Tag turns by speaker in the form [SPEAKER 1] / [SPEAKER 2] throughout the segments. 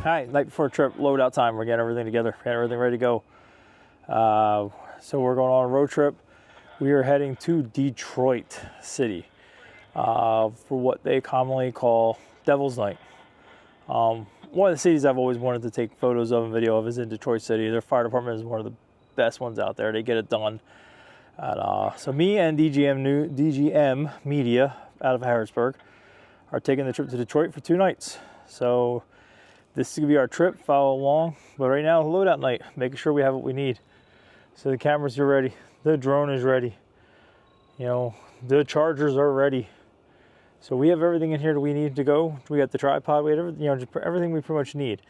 [SPEAKER 1] Hi, night before trip, loadout time. We're getting everything together, getting everything ready to go. So we're going on a road trip. We are heading to Detroit City for what they commonly call Devil's Night. One of the cities I've always wanted to take photos of and video of is in Detroit City. Their fire department is one of the best ones out there. They get it done. And, so me and DJM Media out of Harrisburg are taking the trip to Detroit for 2 nights. So this is going to be our trip, follow along. But right now, loadout night, making sure we have what we need. So the cameras are ready, the drone is ready, you know, the chargers are ready. So we have everything in here that we need to go. We got the tripod, we have everything, you know, just everything we pretty much need.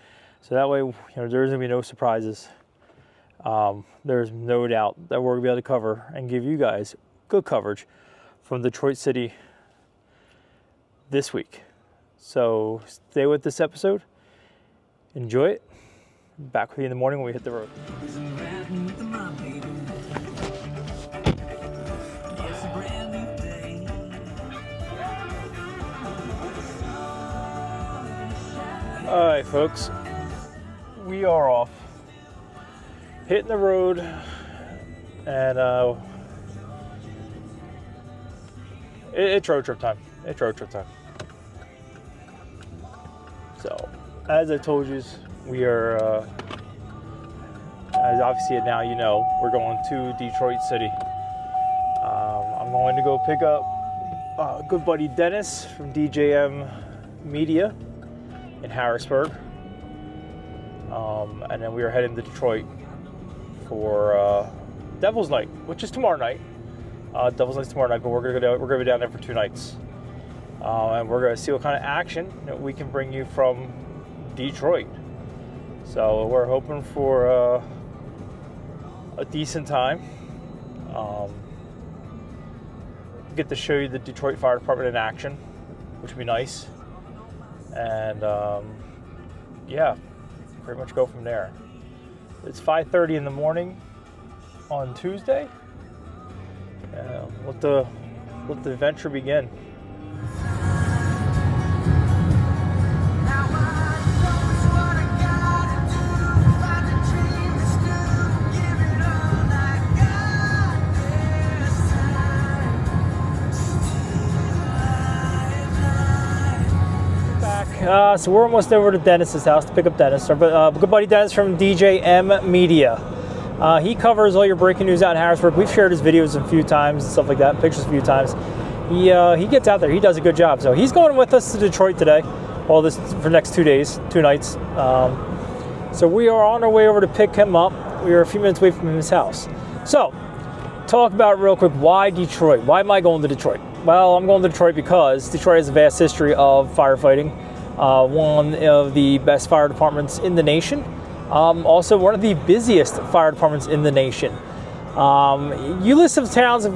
[SPEAKER 1] So that way, you know, there's going to be no surprises. There's no doubt that we're going to be able to cover and give you guys good coverage from Detroit City this week. So stay with this episode. Enjoy it. Back with you in the morning when we hit the road. All right, folks, we are off, hitting the road, and it's road trip time. It's road trip time. So, as I told you, we are, as obviously now you know, we're going to Detroit City. I'm going to go pick up good buddy Dennis from DJM Media in Harrisburg. And then we are heading to Detroit for Devil's Night, which is tomorrow night. Devil's Night's tomorrow night, but we're gonna be down there for 2 nights. And we're gonna see what kind of action that we can bring you from Detroit. So we're hoping for a decent time. Get to show you the Detroit Fire Department in action, which would be nice. And yeah, pretty much go from there. It's 5:30 in the morning on Tuesday. Let the adventure begin. So we're almost over to Dennis's house to pick up Dennis, our good buddy Dennis from DJM Media. He covers all your breaking news out in Harrisburg. We've shared his videos a few times and stuff like that, pictures a few times. He gets out there. He does a good job. So he's going with us to Detroit today. Well, this for the next 2 days, 2 nights. So we are on our way over to pick him up. We are a few minutes away from his house. So talk about real quick, why Detroit? Why am I going to Detroit? Well, I'm going to Detroit because Detroit has a vast history of firefighting. One of the best fire departments in the nation. Also one of the busiest fire departments in the nation. You listen to towns,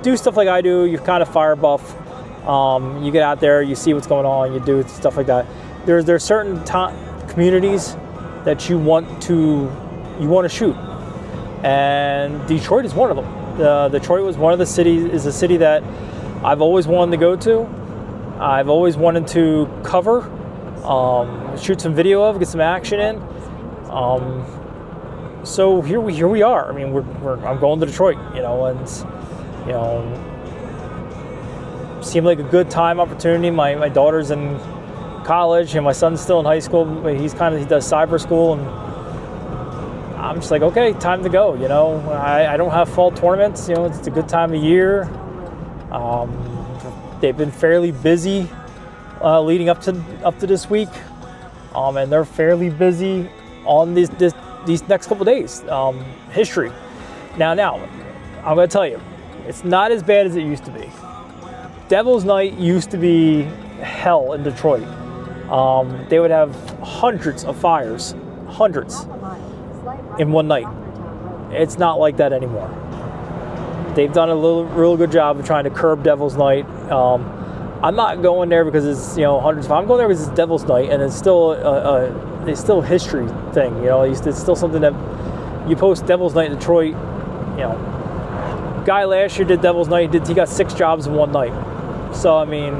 [SPEAKER 1] do stuff like I do, you're kind of fire buff. You get out there, you see what's going on, you do stuff like that. There's certain communities that you want to shoot. And Detroit is one of them. Detroit was one of the cities, is a city that I've always wanted to go to. I've always wanted to cover, shoot some video of, get some action in. So here we are. I mean, I'm going to Detroit, you know, and you know, seemed like a good time opportunity. My daughter's in college, and my son's still in high school. He does cyber school, and I'm just like, okay, time to go. You know, I don't have fall tournaments. You know, it's a good time of year. They've been fairly busy leading up to this week, and they're fairly busy on these next couple of days. History. Now, I'm going to tell you, it's not as bad as it used to be. Devil's Night used to be hell in Detroit. They would have hundreds of fires, in one night. It's not like that anymore. They've done a real good job of trying to curb Devil's Night. I'm not going there because it's, you know, hundreds of. I'm going there because it's Devil's Night, and it's still a history thing. You know, it's still something that you post Devil's Night in Detroit. You know, guy last year did Devil's Night. He got 6 jobs in one night. So I mean,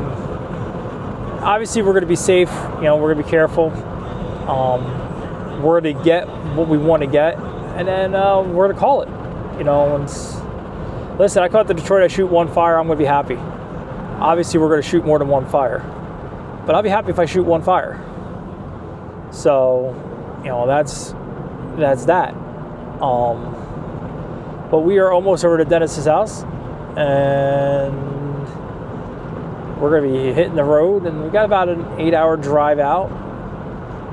[SPEAKER 1] obviously we're going to be safe. You know, we're going to be careful. where to get what we want to get, and then where to call it. You know, listen, I caught the Detroit, I shoot one fire, I'm going to be happy. Obviously, we're going to shoot more than one fire, but I'll be happy if I shoot one fire. So, you know, that's that. But we are almost over to Dennis's house, and we're going to be hitting the road, and we got about an 8-hour drive out.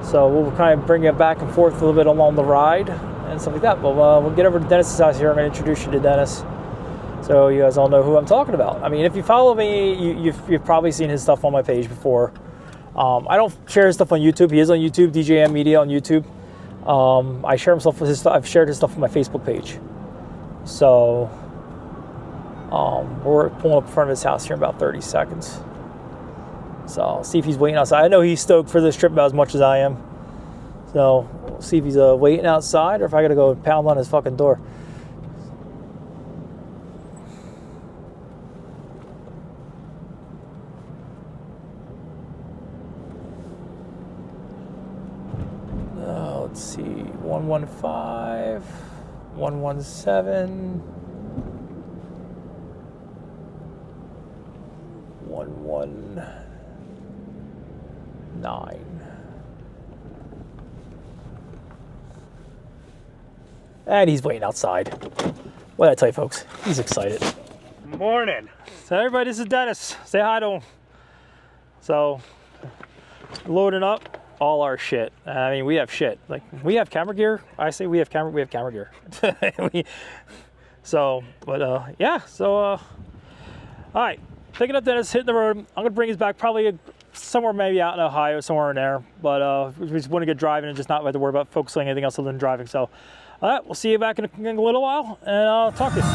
[SPEAKER 1] So we'll kind of bring it back and forth a little bit along the ride and stuff like that. But we'll get over to Dennis's house here. I'm going to introduce you to Dennis, so you guys all know who I'm talking about. I mean, if you follow me, you've probably seen his stuff on my page before. I don't share his stuff on YouTube. He is on YouTube, DJM Media on YouTube. I share himself with his stuff. I've shared his stuff on my Facebook page. So we're pulling up in front of his house here in about 30 seconds. So I'll see if he's waiting outside. I know he's stoked for this trip about as much as I am. So we'll see if he's waiting outside or if I got to go pound on his fucking door. Let's see, 115, 117, 119. And he's waiting outside. What did I tell you, folks? He's excited.
[SPEAKER 2] Morning.
[SPEAKER 1] So everybody, this is Dennis. Say hi to him. So, loading up all our shit. I mean, we have shit. Like, we have camera gear. I say we have camera gear. Yeah. So, all right. Picking up Dennis, hitting the road. I'm going to bring his back probably somewhere maybe out in Ohio, somewhere in there. But we just want to get driving and just not have to worry about focusing on anything else other than driving. So, all right, we'll see you back in a little while, and I'll talk to you.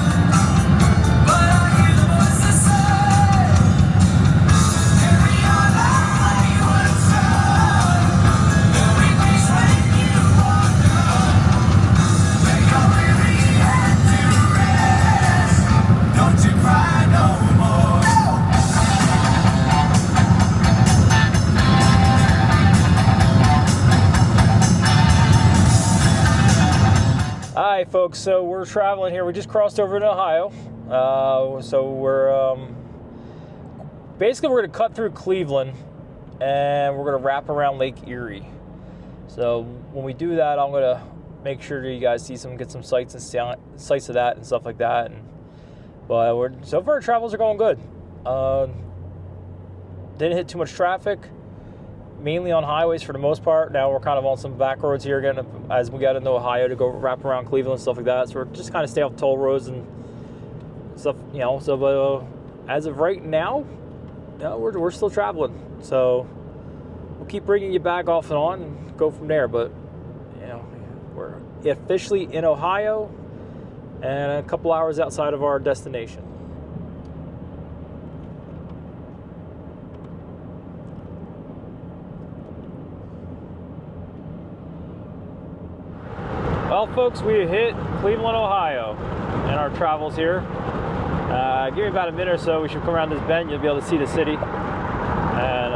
[SPEAKER 1] Hi folks, so we're traveling here. We just crossed over to Ohio. So we're basically we're gonna cut through Cleveland and we're gonna wrap around Lake Erie. So when we do that, I'm gonna make sure that you guys get some sights of that and stuff like that. But so far travels are going good. Didn't hit too much traffic. Mainly on highways for the most part. Now we're kind of on some back roads here again as we got into Ohio to go wrap around Cleveland and stuff like that. So we're just kind of stay off toll roads and stuff, you know. So, but as of right now, we're still traveling. So we'll keep bringing you back off and on and go from there. But you know, we're officially in Ohio and a couple hours outside of our destination. Well, folks, we hit Cleveland, Ohio in our travels here. Give me about a minute or so. We should come around this bend. You'll be able to see the city. And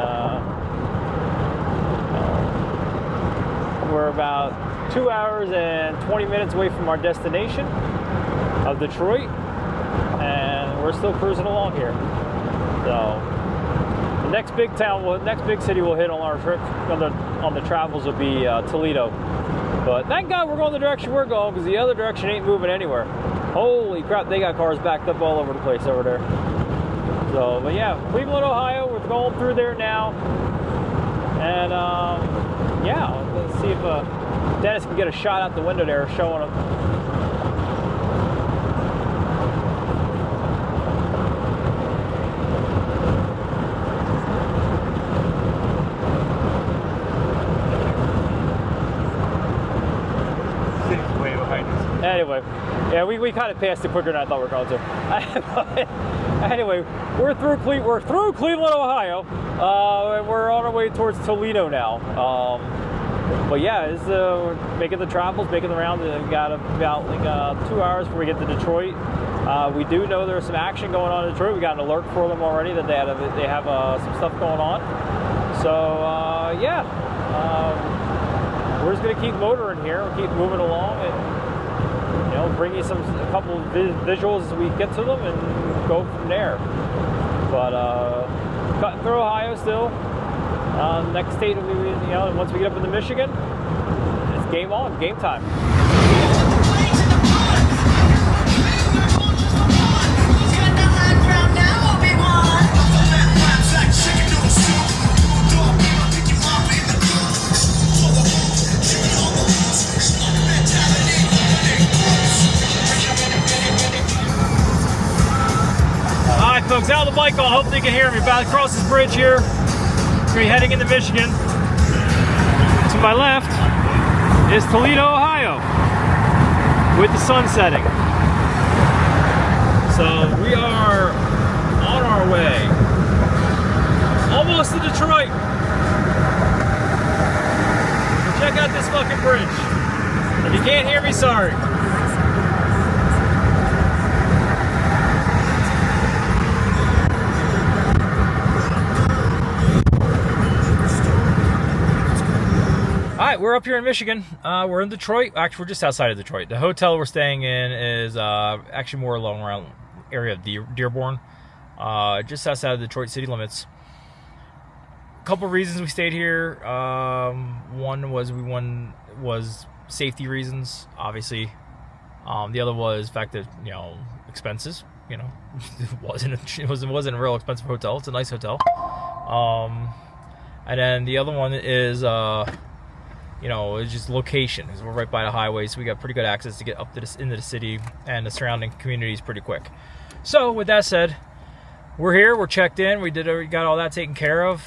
[SPEAKER 1] we're about 2 hours and 20 minutes away from our destination of Detroit. And we're still cruising along here. So the next big city we'll hit on our trip, on the travels will be Toledo. But thank God we're going the direction we're going, because the other direction ain't moving anywhere. Holy crap, they got cars backed up all over the place over there. So, but yeah, Cleveland, Ohio, we're going through there now. And yeah, let's see if Dennis can get a shot out the window there showing them. Anyway, yeah, we kind of passed it quicker than I thought we were going to. Anyway, we're through Cleveland, Ohio, and we're on our way towards Toledo now. But yeah, we're making the travels, making the rounds. We've got about 2 hours before we get to Detroit. We do know there's some action going on in Detroit. We got an alert for them already that they have some stuff going on. So yeah. We're going to see if Dennis can get a shot out the window there showing them. Anyway, we're through Cleveland, Ohio, and we're on our way towards Toledo now. But yeah, making the travels, making the rounds. We've got about 2 hours before we get to Detroit. We do know there's some action going on in Detroit. We got an alert for them already that they have some stuff going on. So yeah, we're just gonna keep motoring here. We'll keep moving along, and you know, bring you a couple visuals as we get to them, and go from there. But cutting through Ohio still. Next state will be, you know, once we get up into Michigan, it's game on, game time. All right, folks, out of the mic on. Hopefully you can hear me. About to cross this bridge here. We're heading into Michigan. To my left is Toledo, Ohio, with the sun setting. So we are on our way, almost to Detroit. Check out this fucking bridge. If you can't hear me, sorry. Alright, we're up here in Michigan. We're in Detroit. Actually, we're just outside of Detroit. The hotel we're staying in is actually more along around area of Dearborn, just outside of the Detroit city limits. A couple reasons we stayed here. One was safety reasons, obviously. The other was the fact that, you know, expenses. You know, it wasn't a real expensive hotel. It's a nice hotel. And then the other one is you know, it's just location, because we're right by the highway, so we got pretty good access to get up to into the city and the surrounding communities pretty quick. So with that said, we're here, we're checked in, we got all that taken care of.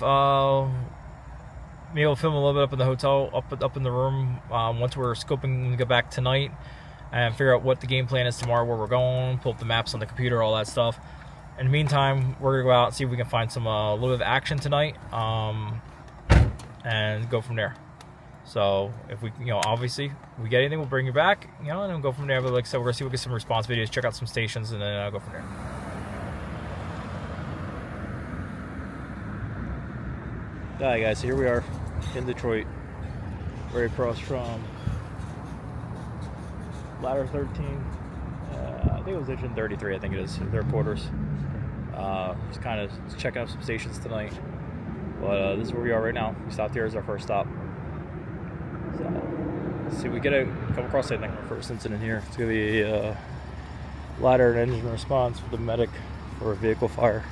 [SPEAKER 1] Maybe we'll film a little bit up in the hotel, up in the room, once we're scoping to get back tonight and figure out what the game plan is tomorrow, where we're going, pull up the maps on the computer, all that stuff. In the meantime, we're gonna go out and see if we can find some a little bit of action tonight, and go from there. So if we, you know, obviously if we get anything, we'll bring you back, you know, and then we'll go from there. But like I said, we're gonna see if we get some response videos, check out some stations, and then go from there. Alright guys, so here we are in Detroit, right across from Ladder 13. I think it was Engine 33, I think it is, their quarters. Just kind of checking out some stations tonight. But this is where we are right now. We stopped here as our first stop. So, let's see if we come across anything in our first incident here. It's going to be a ladder and engine response with the medic for a vehicle fire.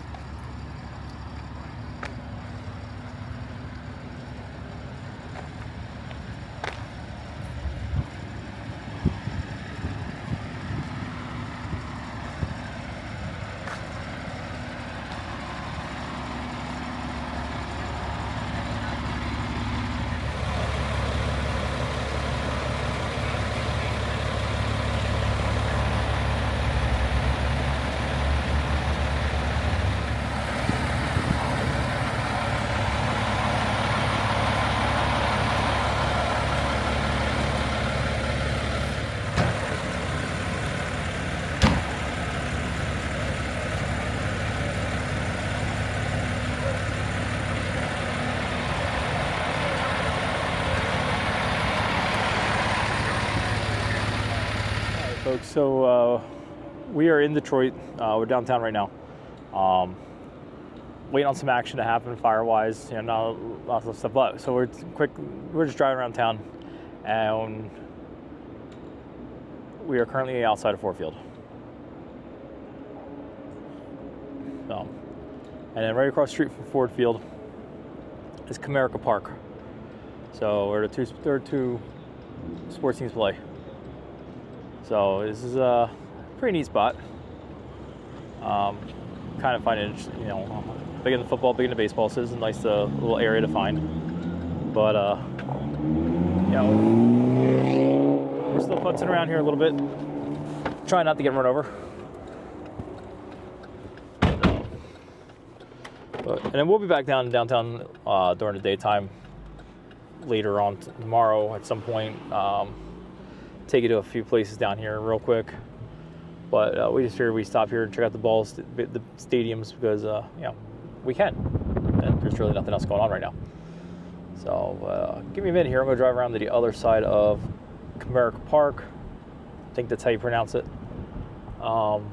[SPEAKER 1] Folks, so we are in Detroit. We're downtown right now, waiting on some action to happen fire-wise. You know, not lots of stuff. But so we're just driving around town, and we are currently outside of Ford Field. So, and then right across the street from Ford Field is Comerica Park. So where there are two sports teams play. So this is a pretty neat spot. Kind of find it, you know, big into football, big into baseball, so it's a nice little area to find. But you know, we're still putzing around here a little bit, trying not to get run over. And then we'll be back downtown during the daytime later on tomorrow at some point. Take you to a few places down here real quick, but we just figured we stop here and check out the stadiums because you know, we can, and there's really nothing else going on right now. So give me a minute here. I'm going to drive around to the other side of Comerica Park. I think that's how you pronounce it. And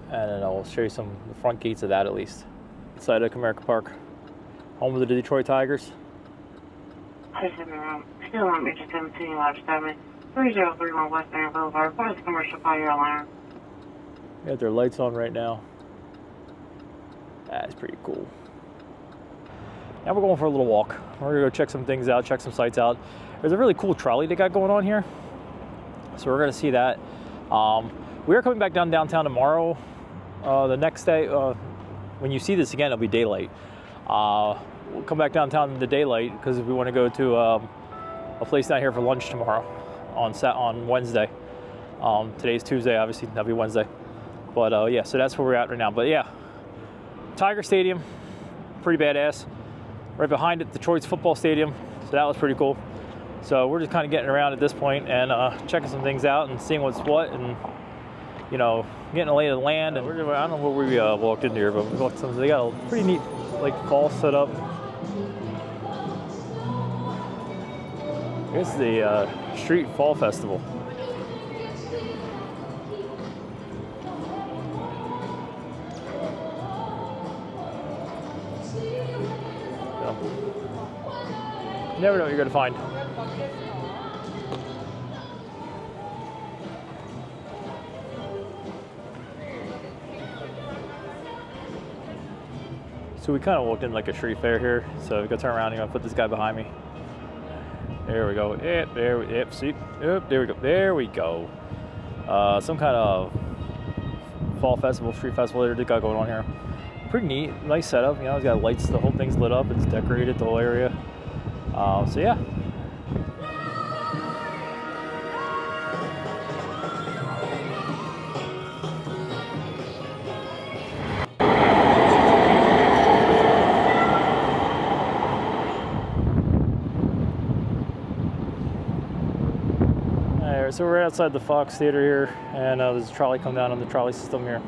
[SPEAKER 1] then I'll show you some of the front gates of that at least. Inside of Comerica Park, home of the Detroit Tigers.
[SPEAKER 2] Still on Major 17 Lodge 7, 3031 West End Boulevard. What is commercial fire alarm?
[SPEAKER 1] They got their lights on right now. That's pretty cool. Now we're going for a little walk. We're gonna go check some things out, check some sites out. There's a really cool trolley they got going on here, so we're gonna see that. We are coming back downtown tomorrow. The next day, when you see this again, it'll be daylight. We'll come back downtown in the daylight because we want to go to a place down here for lunch tomorrow on Wednesday. Today's Tuesday, obviously that'll be Wednesday. But yeah, so that's where we're at right now. But yeah, Tiger Stadium, pretty badass. Right behind it, Detroit's football stadium. So that was pretty cool. So we're just kind of getting around at this point and checking some things out and seeing what's what, and you know, getting a lay of the land. And I don't know what we walked into here, but we walked some. They got a pretty neat like fall set up. This is the Street Fall Festival. You never know what you're going to find. So we kind of walked in like a street fair here. So we got to turn around. I'm going to put this guy behind me. There we go. Yep, see? Yep, there we go. There we go. Some kind of fall festival, street festival they got going on here. Pretty neat, nice setup. You know, it's got lights. The whole thing's lit up. It's decorated, the whole area. So yeah. Alright, so we're outside the Fox Theater here, and there's a trolley come down on the trolley system here.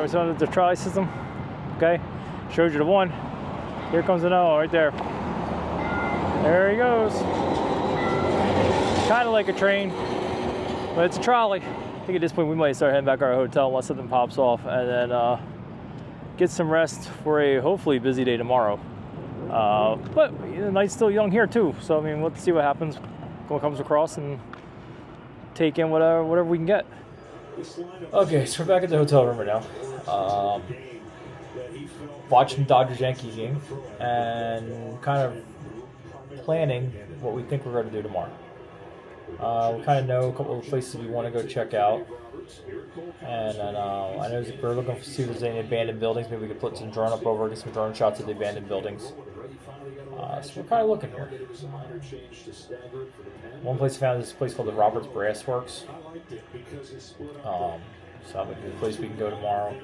[SPEAKER 1] We saw the trolley system. Okay, showed you the one. Here comes another right there. There he goes. Kind of like a train, but it's a trolley. I think at this point we might start heading back to our hotel unless something pops off, and then get some rest for a hopefully busy day tomorrow. But the night's still young here too, so I mean, let's see what happens, what comes across, and take in whatever we can get. Okay, so we're back at the hotel room right now. Watching Dodgers-Yankees game and kind of planning what we think we're going to do tomorrow. We kind of know a couple of places we want to go check out, and then I know we're looking to see if there's any abandoned buildings. Maybe we could put some drone up over, get some drone shots of the abandoned buildings. So we're kind of looking here. One place I found is this place called the Roberts Brass Works. So that would be a place we can go tomorrow.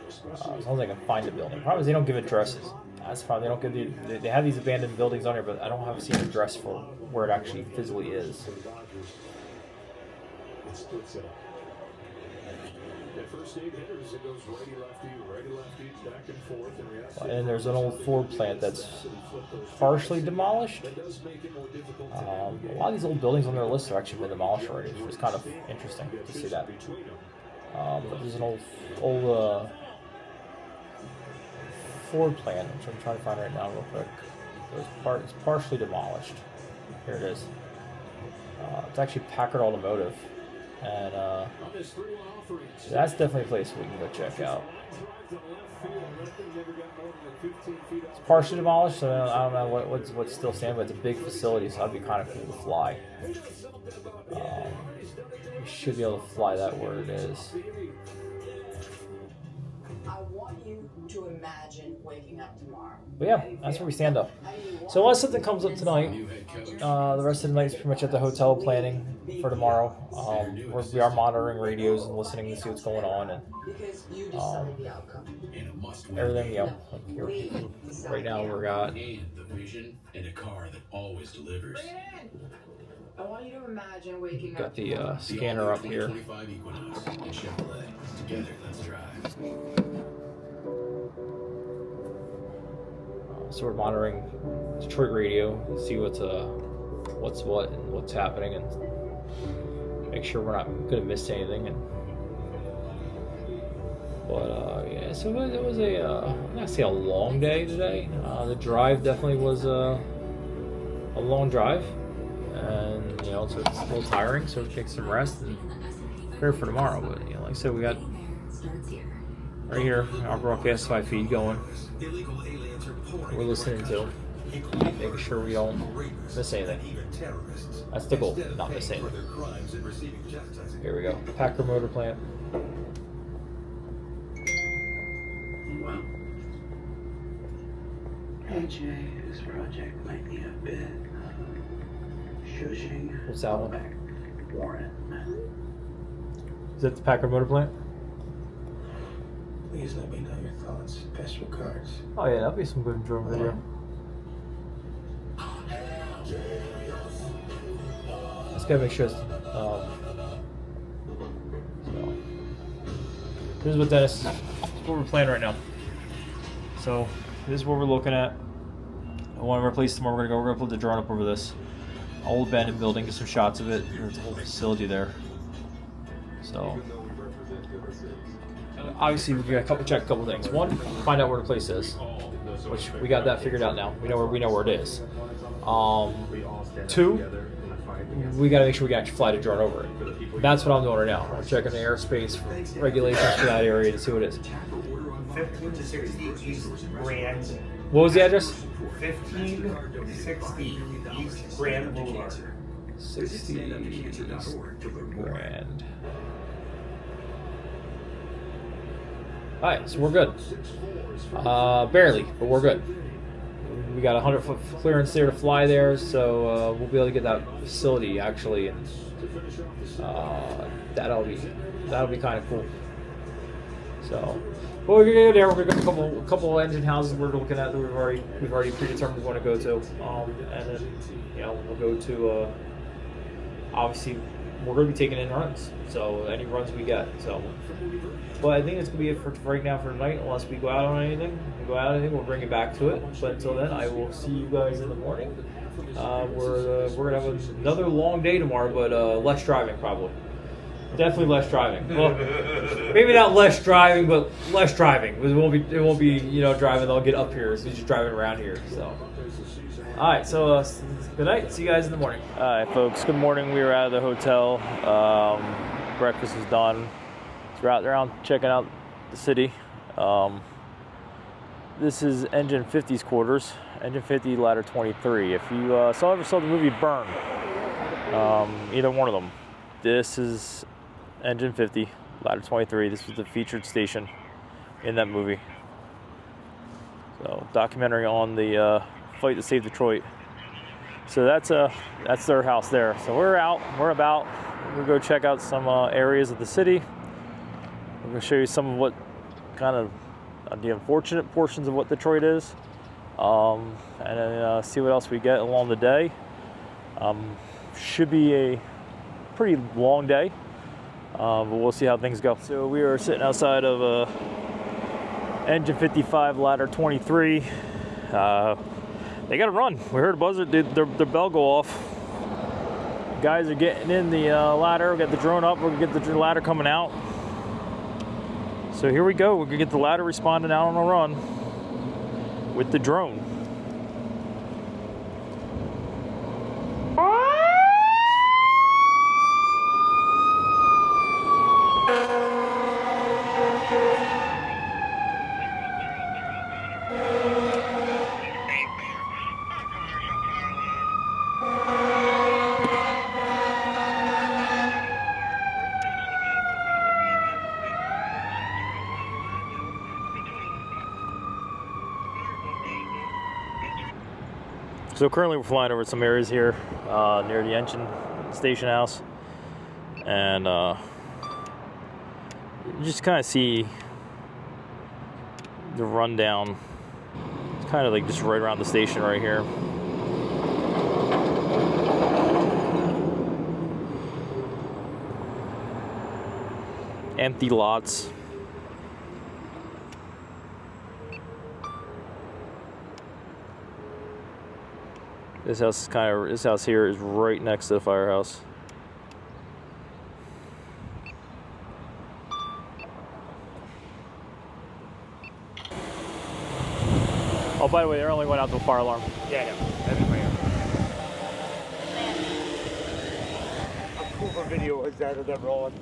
[SPEAKER 1] As long as I can find the building. Problem is they don't give addresses. That's the problem. They don't give they have these abandoned buildings on here, but I don't have seen an address for where it actually physically is. And there's an old Ford plant that's partially demolished. A lot of these old buildings on their list have actually been demolished already, which is kind of interesting to see that. But there's an old Ford plant, which I'm trying to find right now real quick. It's partially demolished. Here it is. It's actually Packard Automotive. And that's definitely a place we can go check out. It's partially demolished, so I don't know what's still standing, but it's a big facility, so that'd be kind of cool to fly. We should be able to fly that where it is.
[SPEAKER 3] I want you to imagine waking up tomorrow.
[SPEAKER 1] But yeah, that's where we stand up. So unless something comes up tonight, the rest of the night is pretty much at the hotel planning for tomorrow. We are monitoring radios and listening to see what's going on, and everything. You know, right now we're got
[SPEAKER 4] the vision and a car that always delivers.
[SPEAKER 3] I want you to imagine waking
[SPEAKER 1] Got
[SPEAKER 3] up.
[SPEAKER 1] the scanner up here. So we're monitoring Detroit radio, see what's what and what's happening, and make sure we're not gonna miss anything. Yeah, so it was I'm not say a long day today. The drive definitely was a long drive, and so it's a little tiring. So we take some rest and prepare for tomorrow. But like I said, we got right here our broadcast 5 feet going. We're listening to, making sure we don't miss anything. That's the goal, not miss anything. Here we go, Packer Motor Plant.
[SPEAKER 4] Well, AJ, this project might be a bit shushing.
[SPEAKER 1] What's that one?
[SPEAKER 4] Warrant.
[SPEAKER 1] Is that the Packer Motor Plant?
[SPEAKER 4] Please let me know your thoughts. Best regards.
[SPEAKER 1] Oh yeah, that'd be some good drone video. Let's gotta make sure it's, so. This is what Dennis, this is what we're playing right now. So this is what we're looking at. I want to replace tomorrow. We're gonna put the drone up over this old abandoned building, get some shots of it. There's a whole facility there. So obviously we got check a couple things. One, find out where the place is, which we got that figured out now. We know where it is. Two, we got to make sure we can actually fly the drone over it. That's what I'm doing right now. I'm checking the airspace for regulations for that area to see what it is.
[SPEAKER 5] 15 to 60 East Grand.
[SPEAKER 1] What was the address?
[SPEAKER 5] 1560 East Grand Boulevard.
[SPEAKER 1] 60 Grand. Alright, so we're good. Barely, but we're good. We got 100-foot clearance there to fly there, so we'll be able to get that facility actually, and that'll be kind of cool. So, but we're gonna go there. We're gonna go a couple engine houses we're looking at that we've already predetermined we want to go to, and then we'll go to obviously we're gonna be taking in runs. So any runs we get. So, but I think it's gonna be it for right now for tonight. Unless we go out on anything, we'll bring it back to it. But until then, I will see you guys in the morning. We're gonna have another long day tomorrow, but less driving probably. Definitely less driving. Well, maybe not less driving, but less driving. It won't be driving. They'll get up here, so you're just driving around here. So, all right. So good night. See you guys in the morning. All right, folks. Good morning. We were out of the hotel. Breakfast is done. So we're out there checking out the city. This is Engine 50's quarters. Engine 50, ladder 23. If you ever saw the movie Burn, either one of them. This is Engine 50, ladder 23. This was the featured station in that movie. So, documentary on the fight to save Detroit. So that's their house there. So we're about. We'll go check out some areas of the city. I'm going to show you some of what kind of the unfortunate portions of what Detroit is, and then see what else we get along the day. Should be a pretty long day, but we'll see how things go. So we are sitting outside of Engine 55, ladder 23. They got to run. We heard a buzzer, their bell go off. Guys are getting in the ladder. We got the drone up. We're gonna get the ladder coming out. So here we go. We're gonna get the ladder responding out on a run with the drone. So currently we're flying over some areas here near the engine station house, and just kind of see the rundown. It's kind of like just right around the station right here. empty lots. This house here is right next to the firehouse. Oh, by the way, they're only went out to a fire alarm.
[SPEAKER 5] Yeah, I know. That's clear. How cool of a video was that of them rolling?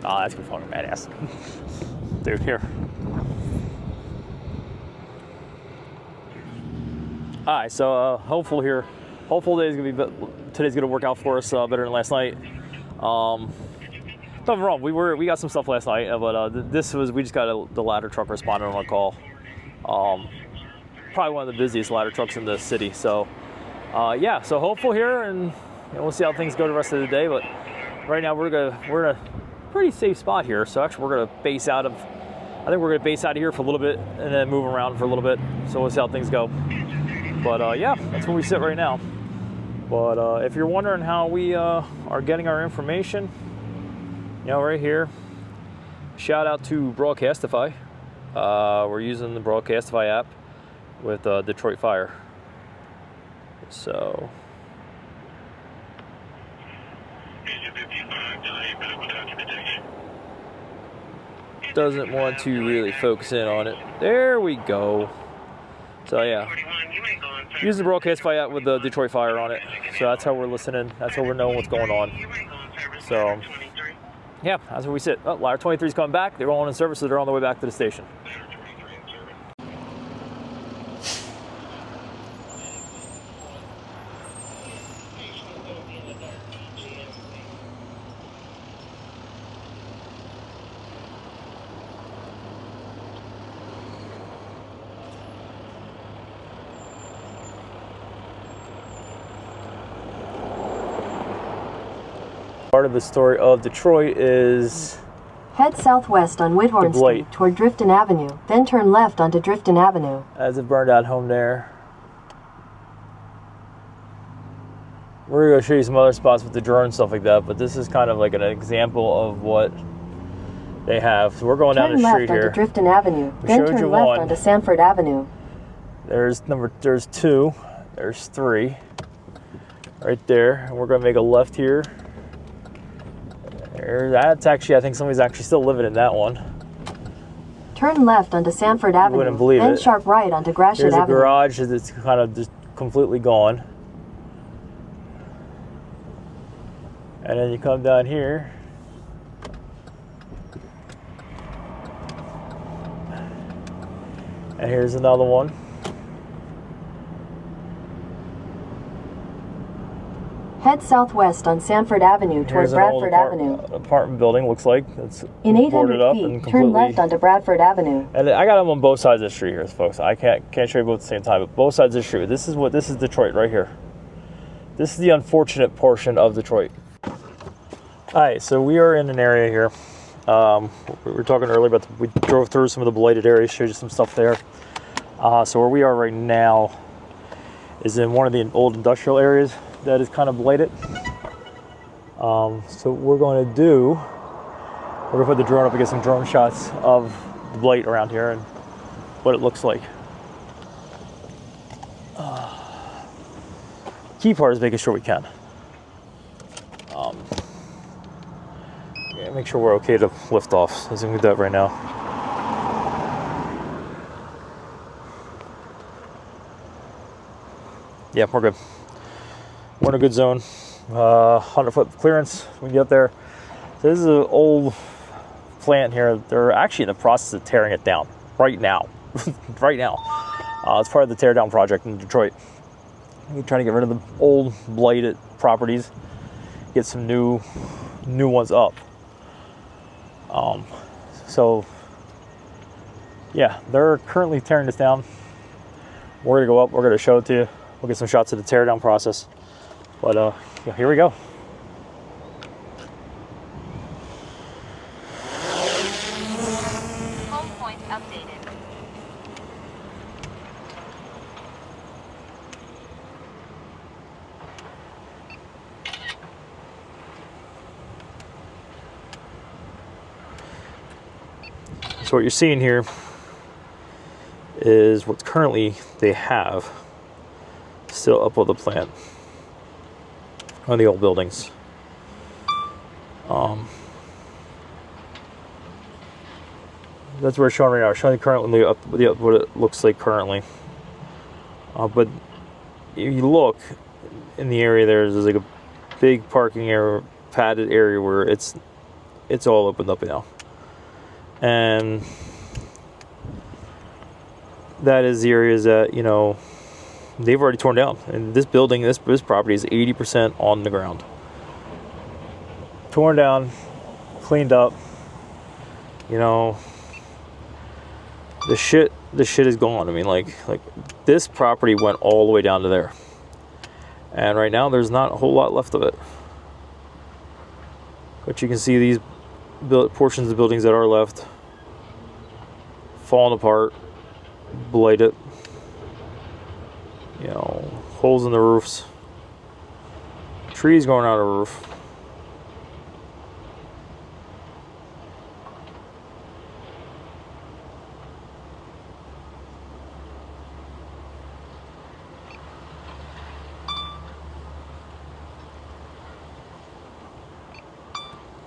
[SPEAKER 1] Oh, that's gonna be fucking badass. Dude, here. Alright, so hopeful today's gonna work out for us better than last night. Nothing wrong. We got some stuff last night, but we just got the ladder truck responding on a call. Probably one of the busiest ladder trucks in the city. So yeah, so hopeful here, and we'll see how things go the rest of the day. But right now we're in a pretty safe spot here. So actually we're gonna base out of here for a little bit and then move around for a little bit. So we'll see how things go. But yeah, that's where we sit right now. But if you're wondering how we are getting our information, right here, shout out to Broadcastify. We're using the Broadcastify app with Detroit Fire. So doesn't want to really focus in on it. There we go. So yeah, use the Broadcastify app with the Detroit Fire on it. So that's how we're listening. That's how we're knowing what's going on. So yeah, that's where we sit. Oh, ladder 23 is coming back. They're all in service, so they're on the way back to the station. Part of the story of Detroit is
[SPEAKER 6] head southwest on Whithorn Street toward Drifton Avenue, then turn left onto Drifton Avenue.
[SPEAKER 1] As a burned out home there. We're going to show you some other spots with the drone and stuff like that, but this is kind of like an example of what they have. So we're going down the street here.
[SPEAKER 6] Turn left onto Drifton Avenue, then turn left onto Sanford Avenue.
[SPEAKER 1] There's 2, there's 3, right there. And we're going to make a left here. That's actually, I think somebody's actually still living in that one.
[SPEAKER 6] Turn left onto Sanford Avenue,
[SPEAKER 1] wouldn't believe
[SPEAKER 6] then
[SPEAKER 1] it.
[SPEAKER 6] sharp right onto Gratiot Avenue.
[SPEAKER 1] Here's a garage that's kind of just completely gone. And then you come down here. And here's another one.
[SPEAKER 6] Head southwest on Sanford Avenue toward Bradford Avenue.
[SPEAKER 1] Apartment building, looks like. It's
[SPEAKER 6] in
[SPEAKER 1] boarded
[SPEAKER 6] 800
[SPEAKER 1] up
[SPEAKER 6] feet,
[SPEAKER 1] and
[SPEAKER 6] turn left onto Bradford Avenue.
[SPEAKER 1] And I got them on both sides of the street here, folks. I can't show you both at the same time, but both sides of the street. This is Detroit right here. This is the unfortunate portion of Detroit. All right, so we are in an area here. We were talking earlier about we drove through some of the blighted areas, showed you some stuff there. So where we are right now is in one of the old industrial areas that is kind of blighted. So what we're going to do, we're going to put the drone up and get some drone shots of the blight around here and what it looks like. Key part is making sure we can. Yeah, make sure we're okay to lift off. So I'm going to do that right now. Yeah, we're good. We're in a good zone. 100-foot clearance. We get up there. So this is an old plant here. They're actually in the process of tearing it down right now. Right now. It's part of the tear down project in Detroit. We're trying to get rid of the old blighted properties, get some new ones up. So yeah, they're currently tearing this down. We're gonna go up. We're gonna show it to you. We'll get some shots of the tear down process. But yeah, here we go.
[SPEAKER 7] Home point updated.
[SPEAKER 1] So what you're seeing here is what currently they have still up on the plant on the old buildings. That's where it's showing right now. It's showing currently up what it looks like currently. But if you look in the area, there's like a big parking area, padded area where it's all opened up now, and that is the areas that, you know, they've already torn down. And this building, this property is 80% on the ground, torn down, cleaned up. You know, the shit is gone. I mean, like this property went all the way down to there, and right now there's not a whole lot left of it. But you can see these portions of the buildings that are left falling apart, blighted. You know, holes in the roofs, trees going out of the roof.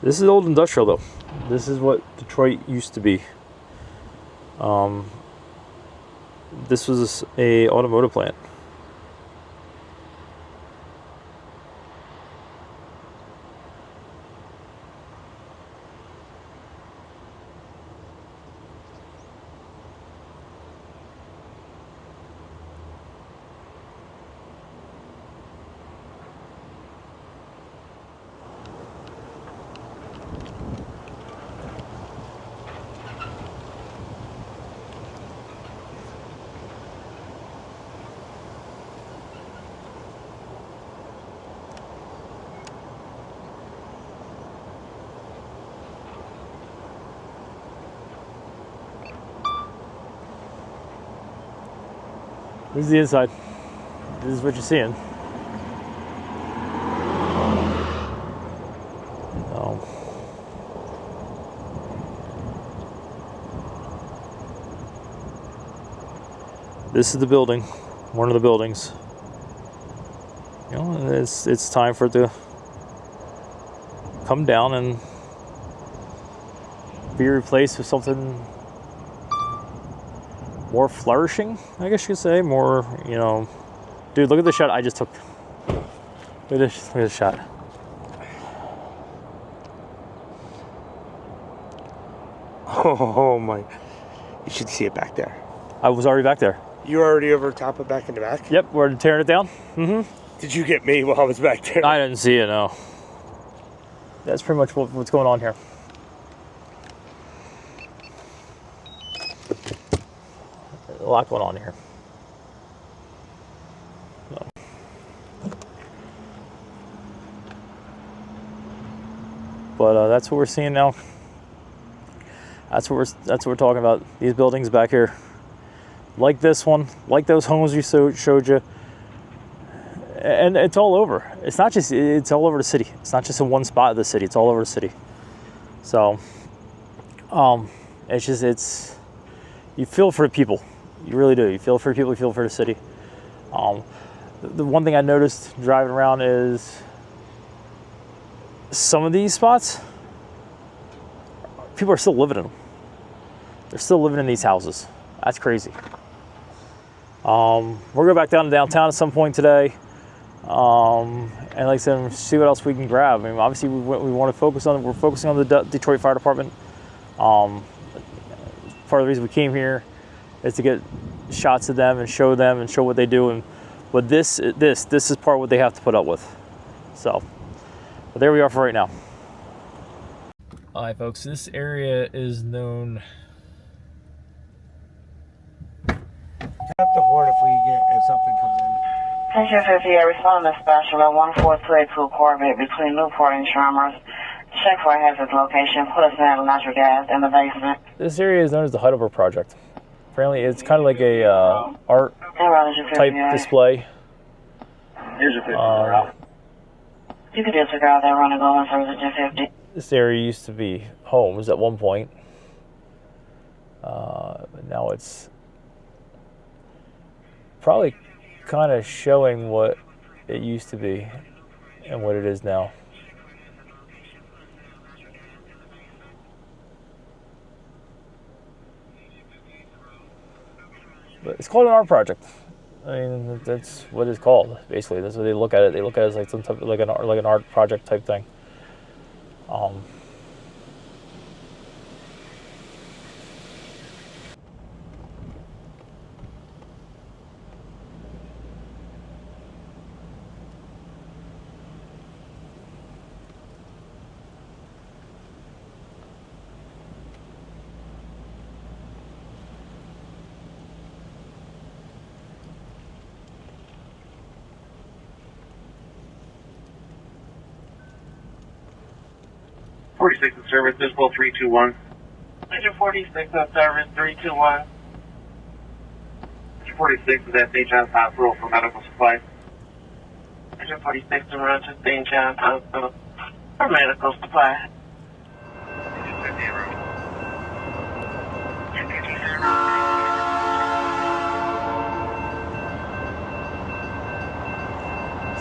[SPEAKER 1] This is old industrial though. This is what Detroit used to be. This was a automotive plant. This is the inside. This is what you're seeing. This is the building, one of the buildings. You know, it's time for it to come down and be replaced with something more flourishing, I guess you could say. More, you know. Dude, look at the shot I just took. Look at this shot.
[SPEAKER 5] Oh my. You should see it back there.
[SPEAKER 1] I was already back there.
[SPEAKER 5] You already over top of back in the back?
[SPEAKER 1] Yep, we're tearing it down. Mm-hmm.
[SPEAKER 5] Did you get me while I was back there?
[SPEAKER 1] I didn't see it, no. That's pretty much what's going on here. A lot going on here. So. But that's what we're seeing now. That's what we're talking about. These buildings back here, like this one, like those homes we showed you, and it's all over. It's not just, it's all over the city. It's not just in one spot of the city. It's all over the city. So, it's just, you feel for the people. You really do. You feel for people. You feel for the city. The one thing I noticed driving around is some of these spots, people are still living in them. They're still living in these houses. That's crazy. We'll go back down to downtown at some point today, and like I said, see what else we can grab. I mean, obviously we want to focus on. We're focusing on the Detroit Fire Department. Part of the reason we came here is to get shots of them and show what they do. But this is part of what they have to put up with. So, but there we are for right now. All right, folks. This area is known.
[SPEAKER 5] Tap the horn if something comes in.
[SPEAKER 2] Patient 58, respond to special at 14282 coordinate between Newport and Chalmers. Check for a hazard location. Put a snap of natural gas in the basement.
[SPEAKER 1] This area is known as the Heidelberg Project. Apparently, it's kind of like a art type display.
[SPEAKER 5] Here's your 50.
[SPEAKER 2] You can disregard that running going service at 50.
[SPEAKER 1] This area used to be homes at one point. Now it's probably kind of showing what it used to be and what it is now. But it's called an art project. I mean, that's what it's called. Basically, that's what they look at it. They look at it as like some type of like an art project type thing.
[SPEAKER 7] 46 in service, Dispo 321.
[SPEAKER 2] Engine 46 in service, 321.
[SPEAKER 7] Engine 46 is at St. John's Hospital for medical supplies.
[SPEAKER 2] Engine 46 to run to St. John's Hospital for medical supply.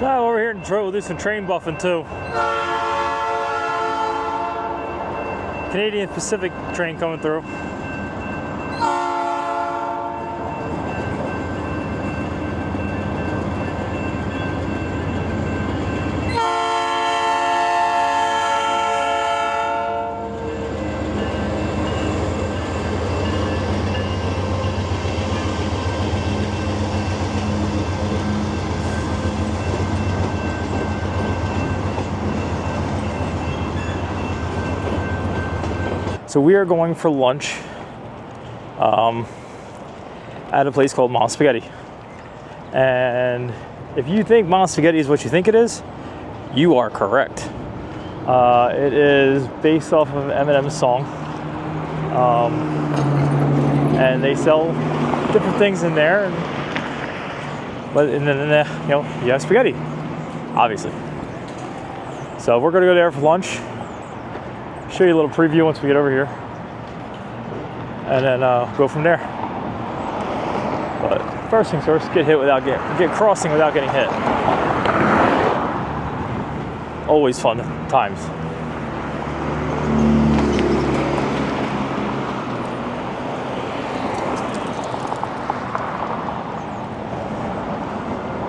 [SPEAKER 1] So over here in Detroit, we'll do some train buffing too. Canadian Pacific train coming through. So we are going for lunch at a place called Mom Spaghetti. And if you think Mom Spaghetti is what you think it is, you are correct. It is based off of Eminem's song. And they sell different things in there. And then you know, you have spaghetti, obviously. So we're gonna go there for lunch. Show you a little preview once we get over here, and then go from there. But first things first, get crossing without getting hit. Always fun times.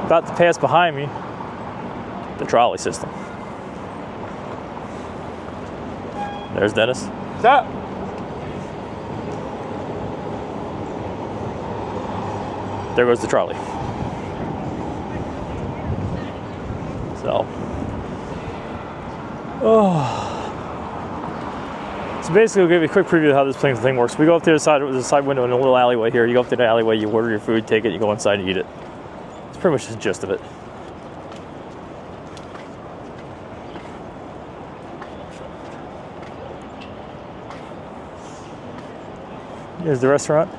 [SPEAKER 1] About to pass behind me the trolley system. There's Dennis. What's up? There goes the trolley. So basically, we'll give you a quick preview of how this thing works. We go up to the side, there's a side window in a little alleyway here. You go up to the alleyway, you order your food, take it, you go inside and eat it. It's pretty much the gist of it. Here's the restaurant.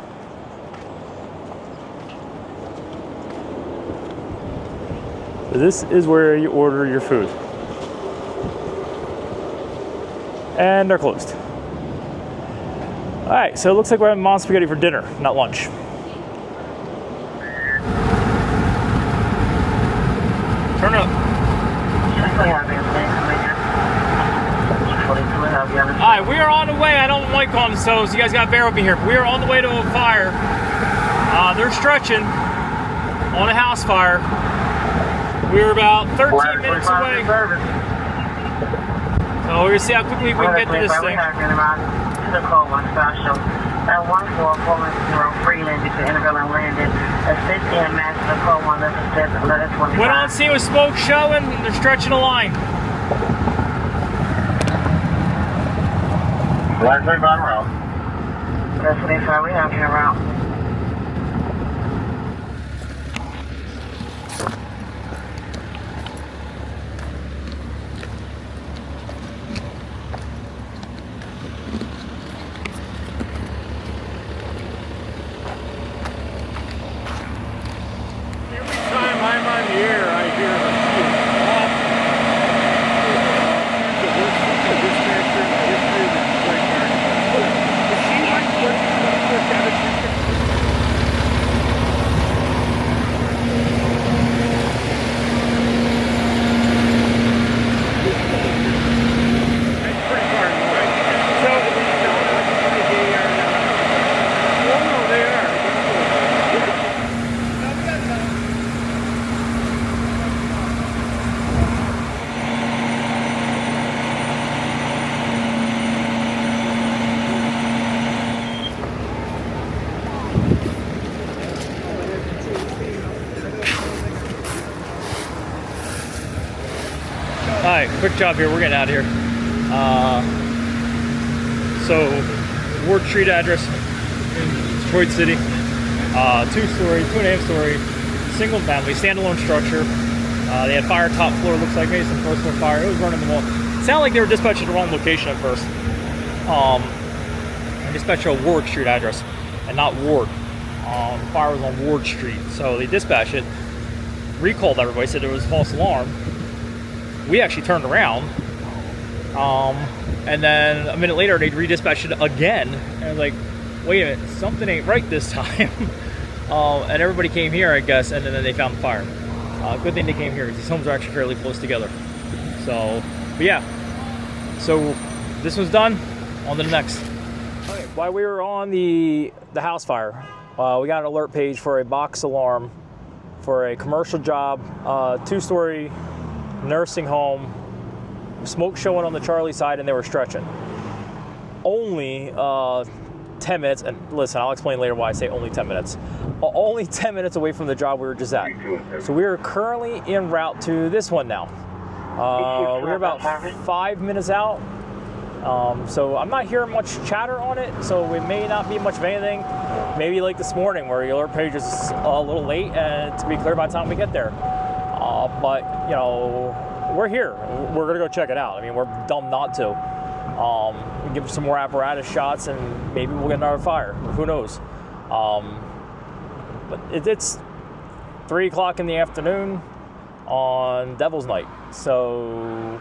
[SPEAKER 1] So this is where you order your food. And they're closed. All right, so it looks like we're having Mom Spaghetti for dinner, not lunch. Turn up. Alright, we are on the way. I don't like on so you guys gotta bear with me here. We are on the way to a fire. They're stretching on a house fire. We're about 13 minutes away. So we're gonna see how quickly we can get to this thing.
[SPEAKER 2] The code 1 special. At 14410 Freeland between Interville and Landon. Assist in match the code 1 letter 25.
[SPEAKER 1] Went on scene with smoke showing. They're stretching a line.
[SPEAKER 7] Line 35 route.
[SPEAKER 2] That's 25, we have you around.
[SPEAKER 5] Every time I'm on the air, I hear the worst dispatcher in the history of the Detroit Guard. She went
[SPEAKER 1] Alright, quick job here. We're getting out of here. So, Ward Street address in Detroit City. 2-story, 2.5-story, single family, standalone structure. They had fire top floor, looks like maybe some first floor fire. It was running them all. It sounded like they were dispatched at the wrong location at first. Dispatched a Ward Street address and not Ward. The fire was on Ward Street. So they dispatched it, recalled everybody, said there was a false alarm. We actually turned around. And then a minute later, they redispatched it again. And I was like, wait a minute, something ain't right this time. And everybody came here, I guess, and then they found the fire. Good thing they came here, because these homes are actually fairly close together. So, but yeah. So, this was done. On to the next. Okay, while we were on the house fire, we got an alert page for a box alarm for a commercial job, 2-story nursing home, smoke showing on the Charlie side, and they were stretching. Only 10 minutes, and listen, I'll explain later why I say only 10 minutes. Only 10 minutes away from the job we were just at. So we are currently en route to this one now. We're about 5 minutes out. So I'm not hearing much chatter on it, so it may not be much of anything. Maybe like this morning where the alert page is a little late and to be clear by the time we get there. But, you know, we're here. We're going to go check it out. I mean, we're dumb not to. We give some more apparatus shots and maybe we'll get another fire. Who knows? But it's 3 o'clock in the afternoon on Devil's Night. So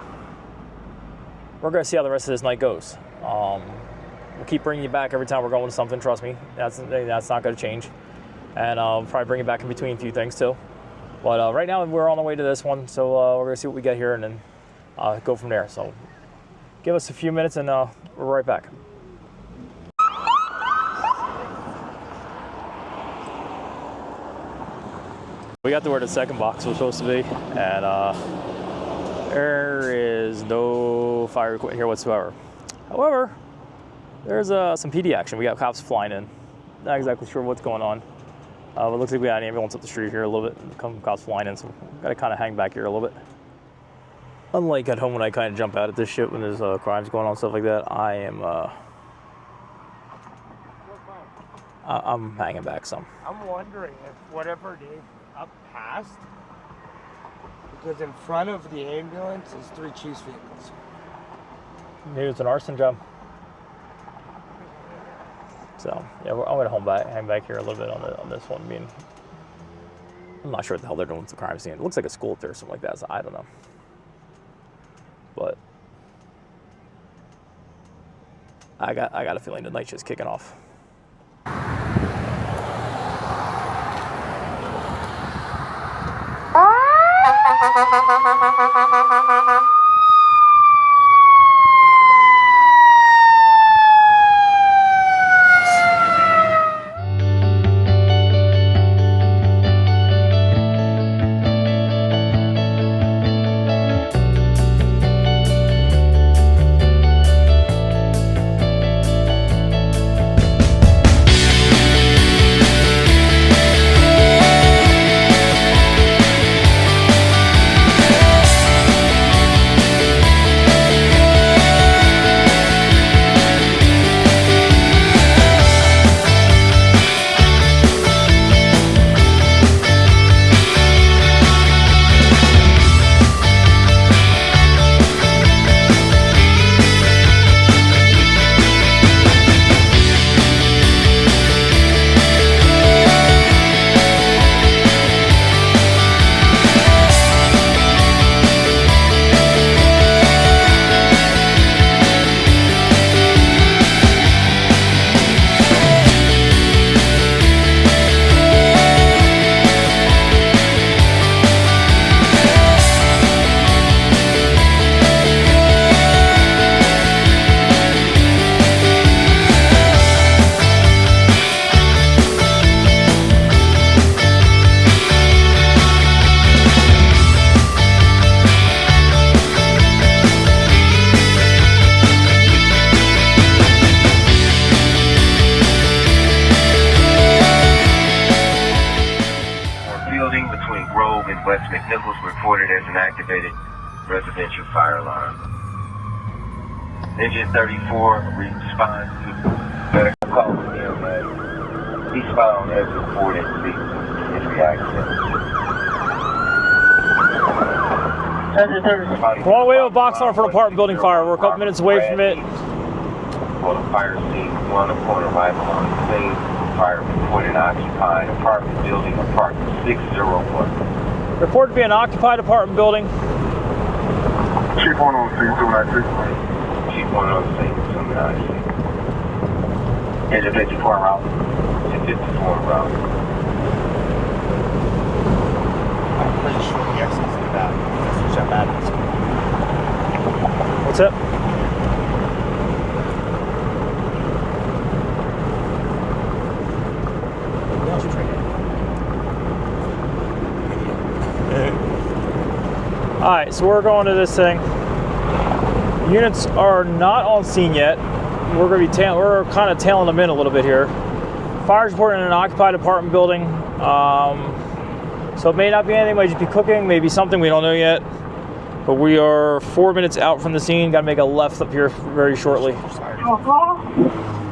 [SPEAKER 1] we're going to see how the rest of this night goes. We'll keep bringing you back every time we're going to something, trust me. That's not going to change. And I'll probably bring you back in between a few things too. But right now we're on the way to this one, so we're going to see what we get here and then go from there. So give us a few minutes and we're right back. We got to where the second box was supposed to be, and there is no fire equipment here whatsoever. However, there's some PD action. We got cops flying in. Not exactly sure what's going on. But it looks like we got an ambulance up the street here a little bit. Cops flying in, so got to kind of hang back here a little bit. Unlike at home when I kind of jump out at this shit when there's crimes going on, stuff like that, I am I'm hanging back some.
[SPEAKER 5] I'm wondering if whatever they up past, because in front of the ambulance is 3 chief's vehicles.
[SPEAKER 1] Maybe it's an arson job. So yeah, I'm gonna hang back here a little bit on this one. I mean, I'm not sure what the hell they're doing with the crime scene. It looks like a school up there or something like that. So I don't know. But I got a feeling the night shit's kicking off.
[SPEAKER 8] West McNichols reported as inactivated. residential fire alarm. Engine 34 responds to medical call from EMS. He's found as reported to be injury accident.
[SPEAKER 1] We're on the way to a box alarm for an apartment building fire. We're a couple minutes away from it.
[SPEAKER 8] On the fire scene, 1 upon arrival on the scene. Fire reported occupied apartment building, apartment 601.
[SPEAKER 1] Reported to be an occupied apartment building.
[SPEAKER 7] Chief 1 on the scene, 296.
[SPEAKER 8] Chief 1 on the scene, 296. Engine 54 en route. Engine 54 en route.
[SPEAKER 5] I'm pretty sure the exit's in the back. That's what happens.
[SPEAKER 1] What's up? Alright, so we're going to this thing. Units are not on scene yet. We're going to be we're kind of tailing them in a little bit here. Fire's reported in an occupied apartment building. So it may not be anything, might just be cooking, maybe something, we don't know yet. But we are 4 minutes out from the scene. Got to make a left up here very shortly.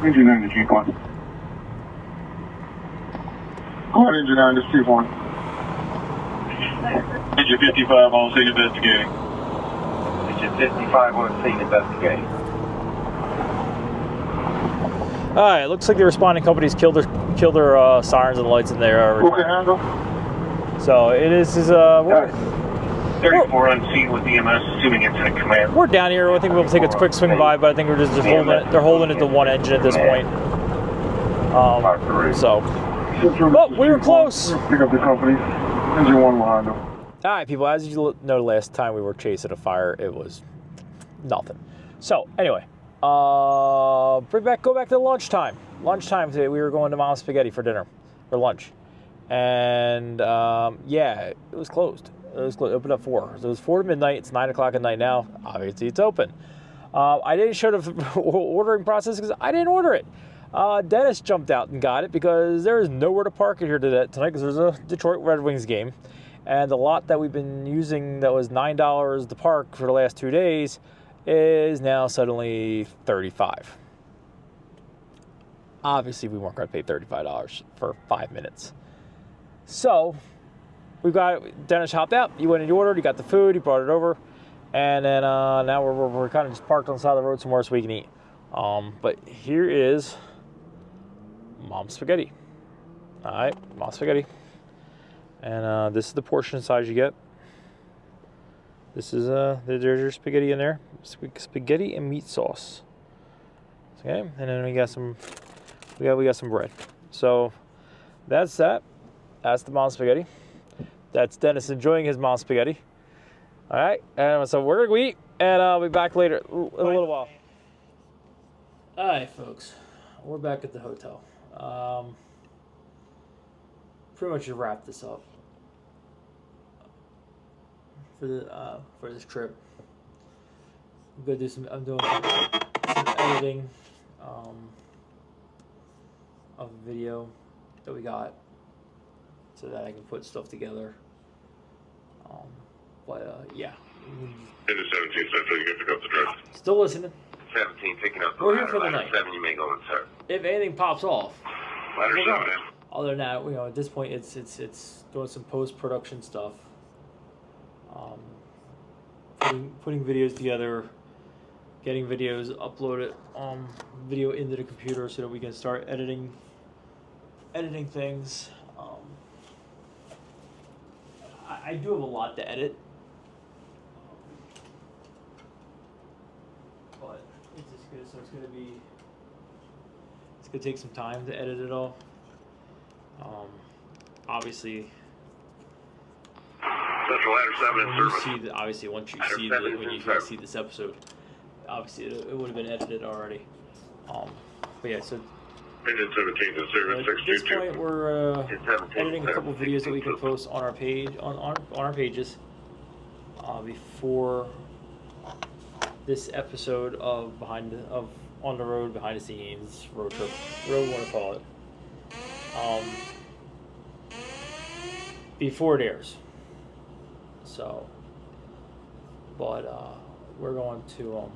[SPEAKER 7] Engine 9 to Chief 1. Go ahead, Engine 9 to Chief 1. Engine 55 on scene investigating.
[SPEAKER 8] Engine 55 on scene investigating.
[SPEAKER 1] Alright, looks like the responding companies killed their sirens and lights in there.
[SPEAKER 7] Okay, handle.
[SPEAKER 1] So it is
[SPEAKER 7] 34 on scene with EMS, assuming incident command.
[SPEAKER 1] we're down here. I think we'll take a quick swing by, but I think we're just holding it. They're holding it to one engine at this point. But we were close.
[SPEAKER 7] Pick up the company. Engine 1 will handle.
[SPEAKER 1] All right, people. As you know, last time we were chasing a fire, it was nothing. So anyway, go back to lunchtime. Lunchtime today, we were going to Mom's Spaghetti for dinner, for lunch, and yeah, it was closed. It was closed. It opened at 4. So it was 4 to midnight. It's 9 o'clock at night now. Obviously, it's open. I didn't show the ordering process because I didn't order it. Dennis jumped out and got it because there is nowhere to park it here tonight because there's a Detroit Red Wings game. And the lot that we've been using that was $9 to park for the last 2 days is now suddenly $35. Obviously, we weren't going to pay $35 for 5 minutes. So, we got it. Dennis hopped out. You went and you ordered. You got the food. You brought it over. And then now we're kind of just parked on the side of the road somewhere so we can eat. But here is Mom's Spaghetti. All right, Mom's Spaghetti. And this is the portion size you get. This is there's your spaghetti in there. Spaghetti and meat sauce. Okay, and then we got some bread. So that's that. That's the Mom's Spaghetti. That's Dennis enjoying his Mom's Spaghetti. All right, and so we're gonna eat, and I'll be back later in a little while. All right, folks, we're back at the hotel. Pretty much just wrap this up for this trip. I'm gonna do I'm doing some editing of the video that we got, so that I can put stuff together. Yeah.
[SPEAKER 7] Engine 17, Central, you can pick up the drive.
[SPEAKER 1] Still listening.
[SPEAKER 8] 17 picking up the
[SPEAKER 1] We're here for the night.
[SPEAKER 8] 7, you may go in, sir.
[SPEAKER 1] If anything pops off.
[SPEAKER 7] Ladder 7 in.
[SPEAKER 1] Other than that, at this point, it's doing some post-production stuff. Putting videos together, getting videos uploaded, video into the computer so that we can start editing things. I do have a lot to edit, but it's just good. So it's gonna take some time to edit it all. Obviously,
[SPEAKER 7] Central Ladder 7 in service.
[SPEAKER 1] Once you
[SPEAKER 8] Ladder
[SPEAKER 1] see
[SPEAKER 8] 7
[SPEAKER 1] when you guys see this episode, obviously it would have been edited already. But yeah, so
[SPEAKER 7] Engine 17 in service,
[SPEAKER 1] at this
[SPEAKER 7] 622.
[SPEAKER 1] point we're editing a couple videos that we can post on our page on our pages before this episode of On the Road, behind the scenes, road trip, whatever you want to call it. Before it airs. So but we're going to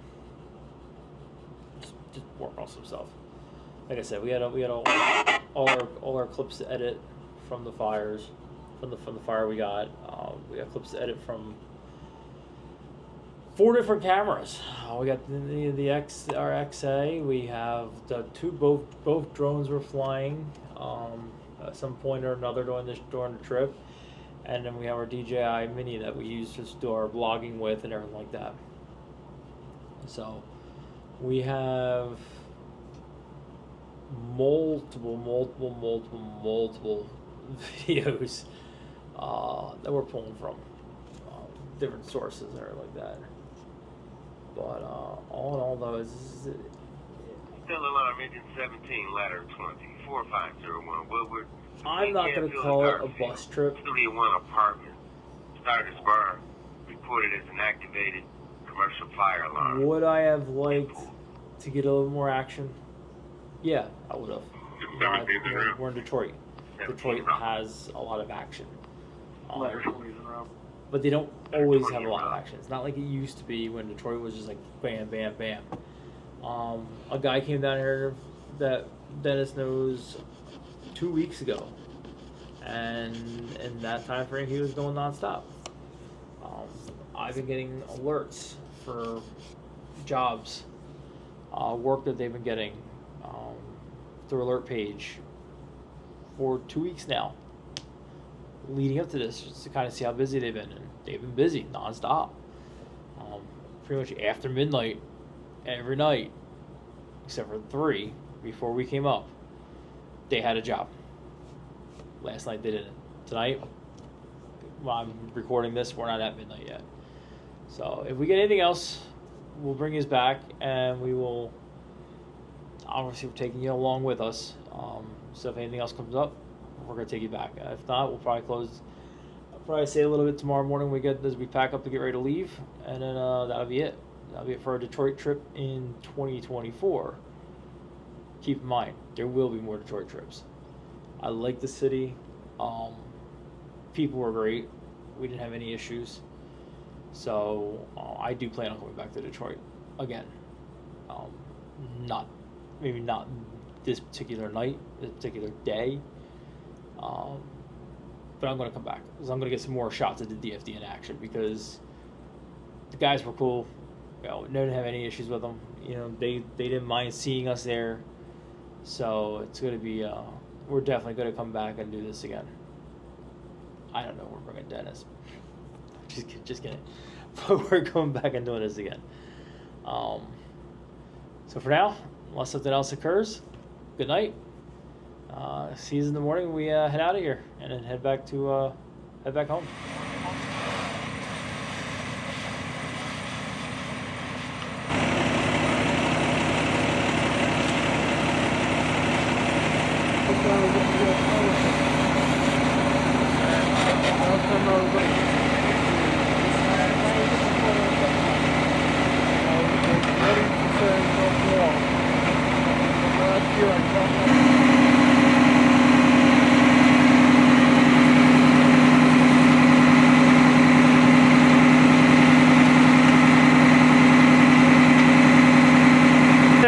[SPEAKER 1] just work on some stuff. Like I said, we had all our clips to edit from the fires, from the fire we got. We got clips to edit from 4 different cameras. We got our XA. We have the both drones were flying at some point or another during the trip, and then we have our DJI Mini that we use to do our vlogging with and everything like that. So we have multiple videos that we're pulling from different sources and everything like that. But all in all, though, is
[SPEAKER 8] Still alarm engine 17, ladder 20, 4501, Woodward.
[SPEAKER 1] I'm not going to call it a bus trip.
[SPEAKER 8] 301 apartment. Starter's bar reported as an activated commercial fire alarm.
[SPEAKER 1] Would I have liked to get a little more action? Yeah, I would have. We're in Detroit. Detroit has a lot of action. But they don't always have a lot of action. It's not like it used to be when Detroit was just like bam, bam, bam. A guy came down here that Dennis knows 2 weeks ago, and in that time frame he was going nonstop. I've been getting alerts for jobs, work that they've been getting through alert page for 2 weeks now, leading up to this, just to kind of see how busy they've been. And they've been busy nonstop, pretty much after midnight every night, except for 3 before we came up. They had a job. Last night they didn't. Tonight, while I'm recording this, we're not at midnight yet. So if we get anything else, we'll bring you back, and we will. Obviously, we're taking you along with us. So if anything else comes up, we're gonna take you back. If not, we'll probably close. I'll probably say a little bit tomorrow morning. We pack up to get ready to leave, and then that'll be it. That'll be it for our Detroit trip in 2024. Keep in mind, there will be more Detroit trips. I like the city. People were great. We didn't have any issues. So I do plan on coming back to Detroit again. Maybe not this particular night, this particular day. But I'm going to come back because I'm going to get some more shots of the DFD in action, because the guys were cool. You know, didn't have any issues with them. You know, they didn't mind seeing us there. So it's going to be, we're definitely going to come back and do this again. I don't know, we're bringing Dennis. Just kidding. But we're going back and doing this again. So for now, unless something else occurs, good night. See you in the morning. We head out of here and then head back home.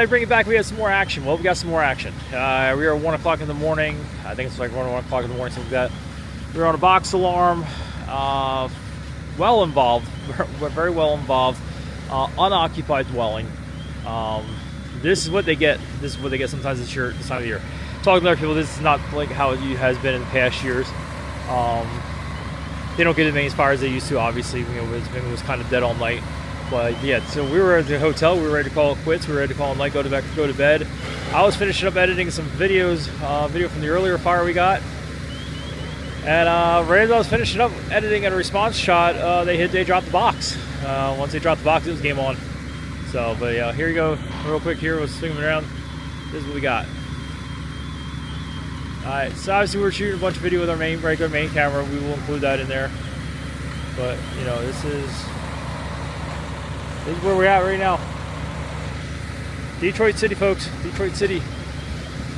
[SPEAKER 1] Bring it back. We had some more action. Well, we got some more action. We were 1 o'clock in the morning. I think it's like 1 o'clock in the morning, something like that. We were on a box alarm. Well involved. We're very well involved. Unoccupied dwelling. This is what they get. This is what they get sometimes this time of the year. Talking to other people, this is not like how it has been in the past years. They don't get as many fires as they used to. Obviously, it was kind of dead all night. But yeah, so we were at the hotel. We were ready to call it quits. We were ready to call it night, go to bed. I was finishing up editing some video from the earlier fire we got. And right as I was finishing up editing a response shot, they dropped the box. Once they dropped the box, it was game on. So, but yeah, here you go, real quick. Here, we'll swing them around. This is what we got. All right, so obviously we're shooting a bunch of video with our regular main camera. We will include that in there. But you know, this is where we're at right now. Detroit City, folks. Detroit City.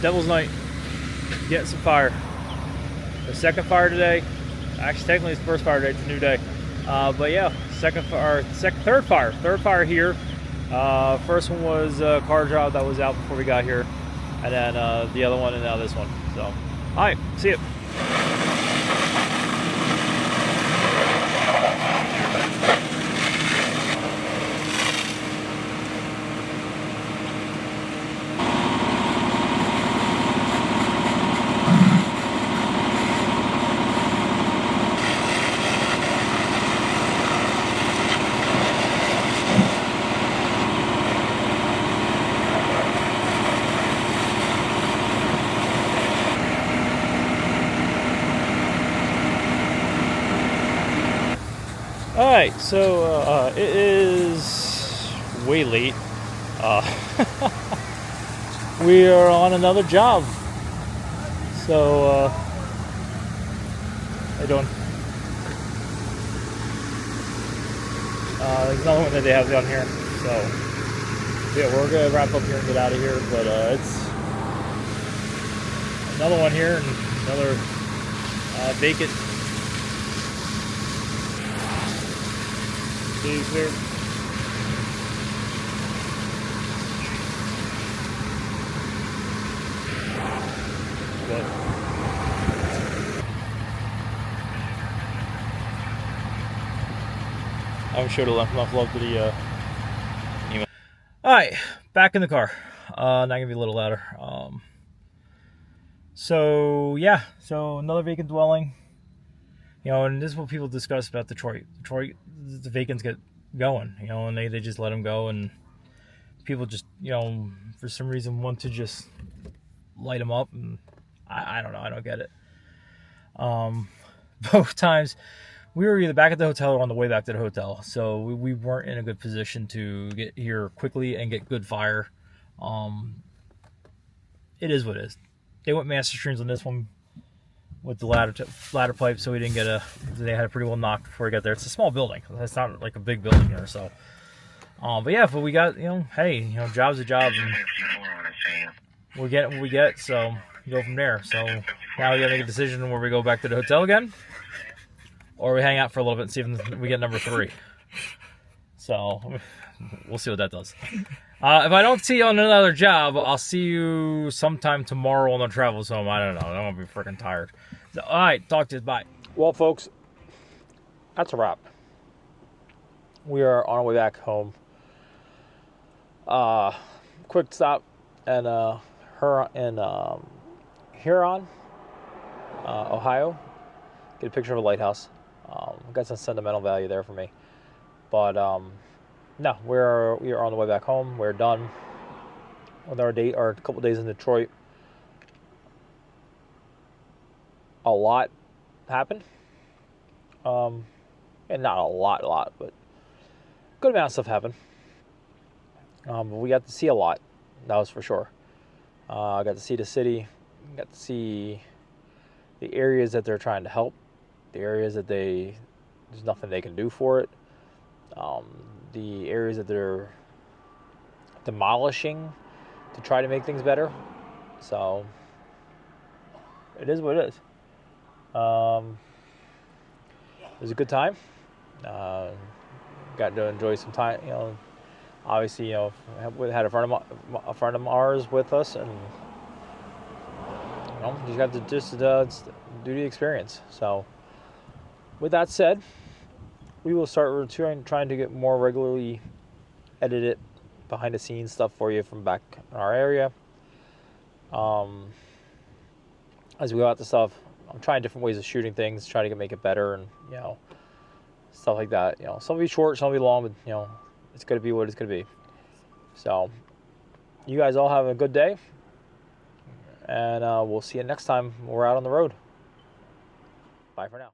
[SPEAKER 1] Devil's Night. Getting some fire. The second fire today. Actually, technically it's the first fire today. It's a new day. But yeah, third fire here. First one was a car job that was out before we got here, and then the other one, and now this one. So, all right, see you. Alright, so it is way late. We are on another job. So, how you doing? There's another one that they have down here. So, yeah, we're going to wrap up here and get out of here. But it's another one here and another vacant. Clear. I haven't showed enough love to the email. Alright, back in the car. Now gonna be a little louder. So yeah, so another vacant dwelling. You know, and this is what people discuss about Detroit. Detroit, the vacants get going, you know, and they just let them go, and people just, you know, for some reason want to just light them up, and I don't know, I don't get it. Both times, we were either back at the hotel or on the way back to the hotel, so we weren't in a good position to get here quickly and get good fire. It is what it is. They went master streams on this one with the ladder pipe, so we didn't get they had a pretty well knocked before we got there. It's a small building. It's not like a big building here, so. But yeah, but we got, you know, hey, you know, job's a job, and we're getting what we get, so we go from there. So now we gotta make a decision where we go back to the hotel again, or we hang out for a little bit and see if we get number 3. So we'll see what that does. If I don't see you on another job, I'll see you sometime tomorrow on the travels home. I don't know. I'm gonna be freaking tired. So, all right, talk to you. Bye. Well, folks, that's a wrap. We are on our way back home. Quick stop in Huron, Ohio. Get a picture of a lighthouse. Got some sentimental value there for me. But no, we are on the way back home. We're done with our couple days in Detroit. A lot happened. And not a lot, but good amount of stuff happened. But we got to see a lot, that was for sure. I got to see the city, got to see the areas that they're trying to help, the areas that there's nothing they can do for it, the areas that they're demolishing to try to make things better. So it is what it is. It was a good time. Got to enjoy some time, you know. Obviously, you know, we had a friend of ours with us, and you know, you got to just do the experience. So, with that said, we will start trying to get more regularly edited behind the scenes stuff for you from back in our area. As we go out to stuff, I'm trying different ways of shooting things, trying to make it better, and you know, stuff like that. You know, some will be short, some will be long, but you know, it's going to be what it's going to be. So, you guys all have a good day, and we'll see you next time we're out on the road. Bye for now.